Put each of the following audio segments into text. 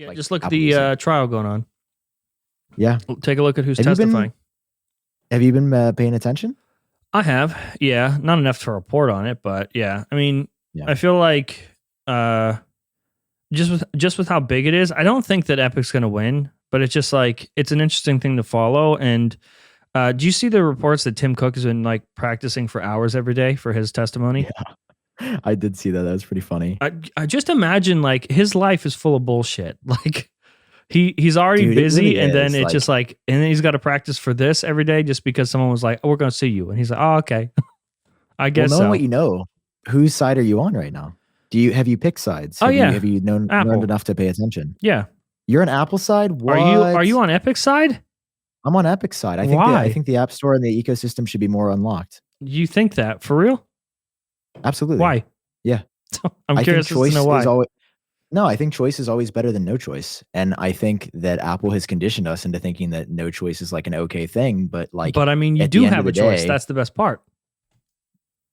Yeah, like just look at Apple using. the trial going on. Yeah. Take a look at who's Have you been- testifying. Have you been paying attention? I have, yeah, not enough to report on it, but yeah, I mean, Yeah. I feel like just with how big it is, I don't think that Epic's going to win, but it's just like it's an interesting thing to follow. And do you see the reports that Tim Cook has been like practicing for hours every day for his testimony? Yeah, I did see that. That was pretty funny. I just imagine like his life is full of bullshit. Like he's already Dude, it busy, really and then is, it's like- just like, and then he's got to practice for this every day just because someone was like, "Oh, we're going to sue you," and he's like, "Oh, okay." I guess knowing so. what you know, whose side are you on right now? Have you picked sides? Oh, yeah. Have you learned Apple. enough to pay attention? Yeah. You're on Apple side? What? Are you on Epic's side? I'm on Epic side. Why? I think the App Store and the ecosystem should be more unlocked. You think that for real? Absolutely. Why? Yeah. I'm curious to know why. No, I think choice is always better than no choice. And I think that Apple has conditioned us into thinking that no choice is like an okay thing. But I mean, you at the do end have of a the choice. day- That's the best part.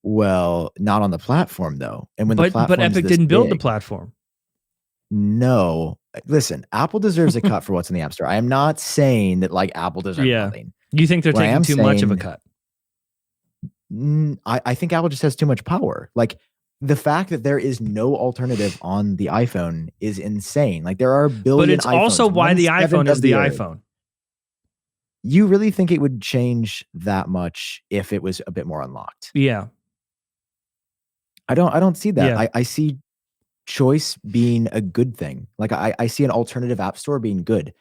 Well, not on the platform though. And when the But platform Epic didn't build the platform. No, listen, Apple deserves a cut for what's in the App Store. I am not saying that like Apple deserves nothing. You think they're What I taking am too much of a saying- cut? I think Apple just has too much power. Like the fact that there is no alternative on the iPhone is insane. Like there are a billion. But it's also iPhones, why the 1/7 iPhone is of the Earth. iPhone. You really think it would change that much if it was a bit more unlocked? Yeah. I don't see that. Yeah. I see choice being a good thing. Like I see an alternative app store being good.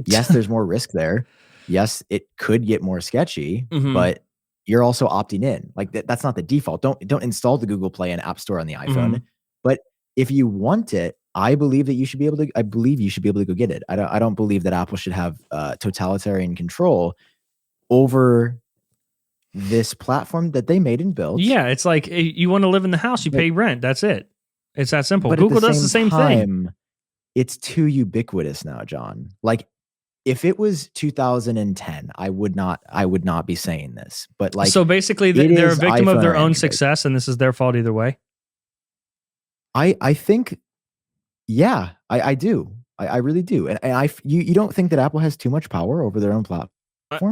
Yes, there's more risk there. Yes, it could get more sketchy, Mhm. but you're also opting in. Like that's not the default. Don't install the Google Play and App Store on the iPhone. Mhm. But if you want it, I believe you should be able to go get it. I don't believe that Apple should have totalitarian control over this platform that they made and built. Yeah, it's like you want to live in the house, you But- pay rent. That's it. It's that simple. But Google does the same thing. time, it's too ubiquitous now, John. Like if it was 2010, I would not be saying this. But like So basically, it they're a is victim of iPhone their or own Android. success, and this is their fault either way. I think, yeah, I do. I really do. And you don't think that Apple has too much power over their own platform?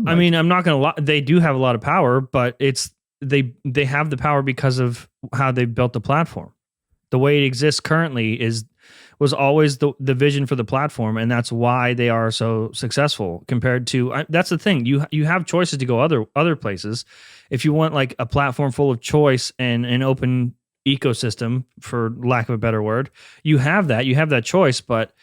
I mean, I'm not going to lie. They do have a lot of power, but it's they have the power because of how they built the platform. The way it exists currently was always the vision for the platform, and that's why they are so successful compared to. That's the thing. You have choices to go other places. If you want like a platform full of choice and an open ecosystem, for lack of a better word, you have that choice, but.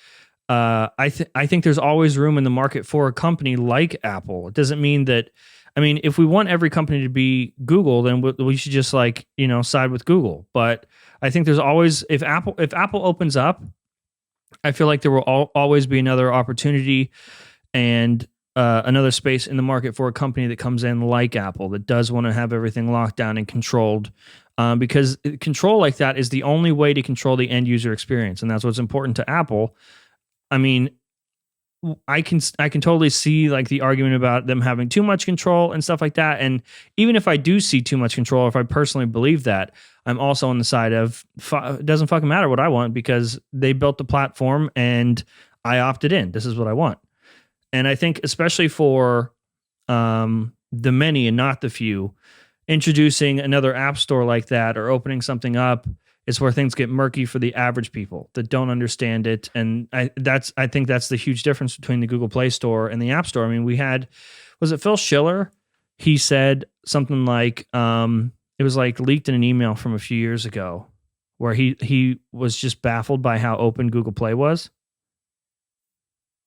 I think there's always room in the market for a company like Apple. It doesn't mean that. I mean, if we want every company to be Google, then we should just like side with Google. But I think there's always if Apple opens up, I feel like there will always be another opportunity and another space in the market for a company that comes in like Apple that does want to have everything locked down and controlled. Because control like that is the only way to control the end user experience, and that's what's important to Apple. I mean, I can totally see like the argument about them having too much control and stuff like that. And even if I do see too much control, if I personally believe that, I'm also on the side of it doesn't fucking matter what I want because they built the platform and I opted in. This is what I want. And I think especially for the many and not the few, introducing another app store like that or opening something up is where things get murky for the average people that don't understand it. And I think that's the huge difference between the Google Play Store and the App Store. I mean, was it Phil Schiller? He said something like, it was like leaked in an email from a few years ago where he was just baffled by how open Google Play was.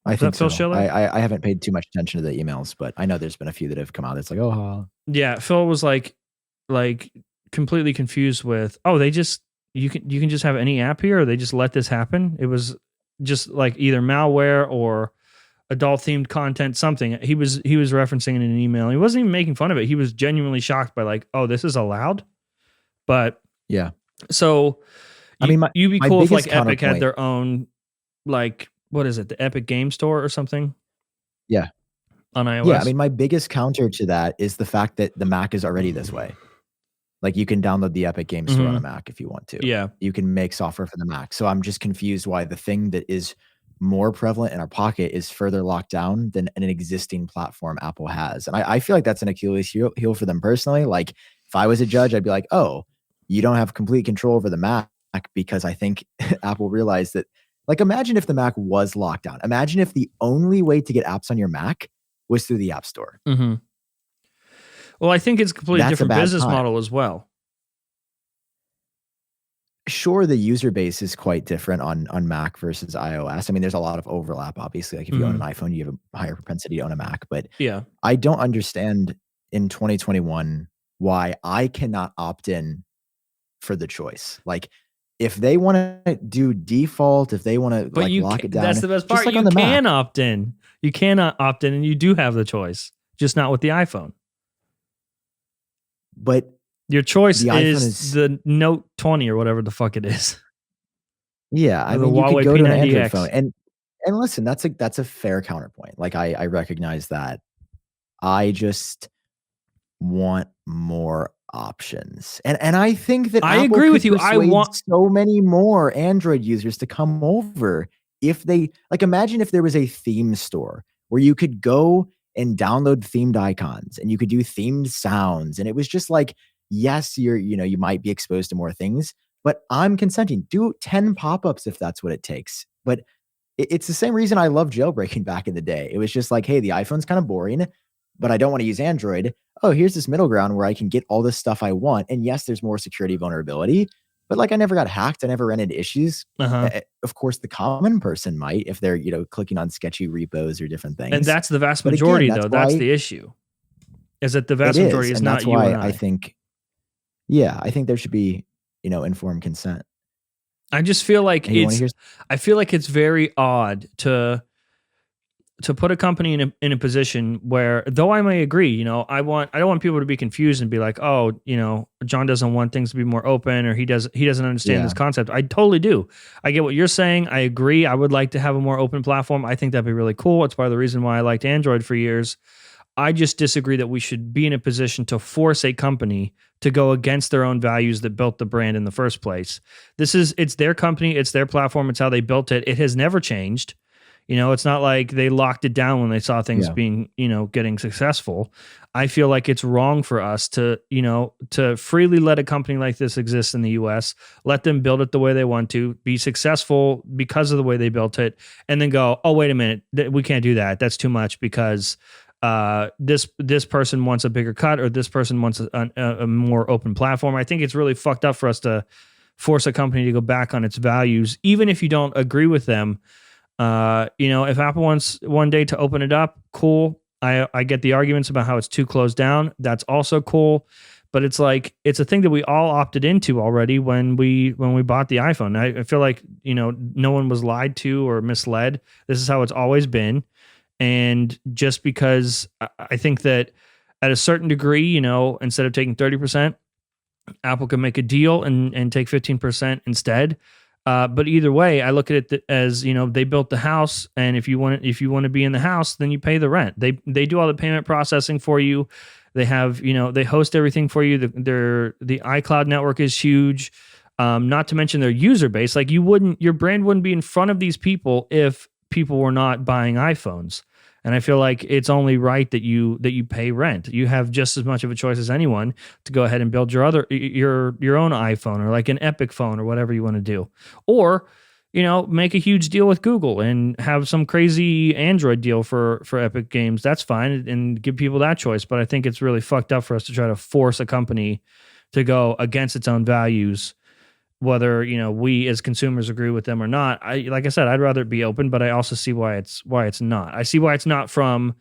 I think Phil so. Schiller? I haven't paid too much attention to the emails, but I know there's been a few that have come out. It's like, oh, yeah. Phil was like completely confused with, you can just have any app here, or they just let this happen. It was just like either malware or adult themed content, something. He was referencing in an email. He wasn't even making fun of it. He was genuinely shocked by like, oh, this is allowed. But yeah. So I mean, you'd be cool if like biggest Epic had counterpoint- their own, like, what is it? The Epic Game Store or something? Yeah. On iOS. Yeah. I mean, my biggest counter to that is the fact that the Mac is already this way. Like you can download the Epic Game Store on a Mac if you want to. Yeah. You can make software for the Mac. So I'm just confused why the thing that is more prevalent in our pocket is further locked down than an existing platform Apple has. And I feel like that's an Achilles heel for them personally. Like if I was a judge, I'd be like, oh, you don't have complete control over the Mac, because I think Apple realized that, like, imagine if the Mac was locked down. Imagine if the only way to get apps on your Mac was through the App Store. Mm-hmm. Well, I think it's a completely different business model as well. Sure, the user base is quite different on Mac versus iOS. I mean, there's a lot of overlap, obviously. Like if you own an iPhone, you have a higher propensity to own a Mac. But yeah, I don't understand in 2021 why I cannot opt in for the choice. Like if they want to do default, if they want to like lock it down, that's the best part. Like you can opt in. You cannot opt in, and you do have the choice, just not with the iPhone. But your choice is the Note 20 or whatever the fuck it is. Yeah, I mean, you could go to an Android phone, and listen, that's a fair counterpoint. Like I recognize that. I just want more options, and I think that I agree with you. I want so many more Android users to come over if they like. Imagine if there was a theme store where you could go and download themed icons, and you could do themed sounds, and it was just like, yes, you might be exposed to more things, but I'm consenting. Do 10 pop-ups if that's what it takes. But it's the same reason I love jailbreaking back in the day. It was just like, hey, the iPhone's kind of boring, but I don't want to use Android. Oh, here's this middle ground where I can get all this stuff I want. And yes, there's more security vulnerability, but like I never got hacked. I never ran into issues. Of course, the common person might if they're, clicking on sketchy repos or different things. And that's the vast majority, though. That's the issue. Is that the vast majority is not you and I. I think there should be, informed consent. I just feel like it's very odd to put a company in a position where, though I may agree, I don't want people to be confused and be like, oh, John doesn't want things to be more open, or he doesn't understand this concept. I totally do. I get what you're saying. I agree. I would like to have a more open platform. I think that'd be really cool. It's part of the reason why I liked Android for years. I just disagree that we should be in a position to force a company to go against their own values that built the brand in the first place. It's their company, it's their platform, it's how they built it. It has never changed. It's not like they locked it down when they saw things being, getting successful. I feel like it's wrong for us to freely let a company like this exist in the US, let them build it the way they want to, be successful because of the way they built it, and then go, oh, wait a minute, we can't do that. That's too much because this person wants a bigger cut, or this person wants a more open platform. I think it's really fucked up for us to force a company to go back on its values, even if you don't agree with them. If Apple wants one day to open it up, cool. I get the arguments about how it's too closed down. That's also cool. But it's like, it's a thing that we all opted into already when we bought the iPhone. I feel like, no one was lied to or misled. This is how it's always been. And just because I think that at a certain degree, instead of taking 30%, Apple can make a deal and take 15% instead. But either way, I look at it as, they built the house, and if you want to be in the house, then you pay the rent. They do all the payment processing for you. They have, they host everything for you. The iCloud network is huge. Not to mention their user base. Like your brand wouldn't be in front of these people if people were not buying iPhones. And I feel like it's only right that you pay rent. You have just as much of a choice as anyone to go ahead and build your own iPhone, or like an Epic phone, or whatever you want to do. Or, make a huge deal with Google and have some crazy Android deal for Epic Games. That's fine, and give people that choice. But I think it's really fucked up for us to try to force a company to go against its own values, whether we as consumers agree with them or not. Like I said, I'd rather it be open, but I also see why it's not. I see why it's not from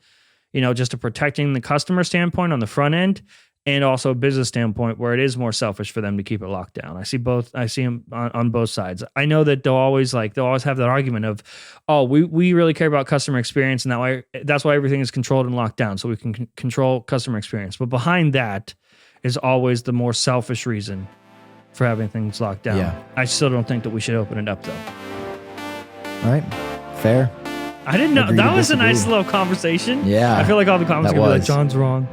just a protecting the customer standpoint on the front end, and also a business standpoint where it is more selfish for them to keep it locked down. I see both. I see them on both sides. I know that they'll always have that argument of, oh, we really care about customer experience, and that's why everything is controlled and locked down, so we can control customer experience. But behind that is always the more selfish reason for having things locked down. Yeah. I still don't think that we should open it up, though. All right. Fair. I didn't know. That was a nice little conversation. Yeah. I feel like all the comments are going to be like, John's wrong.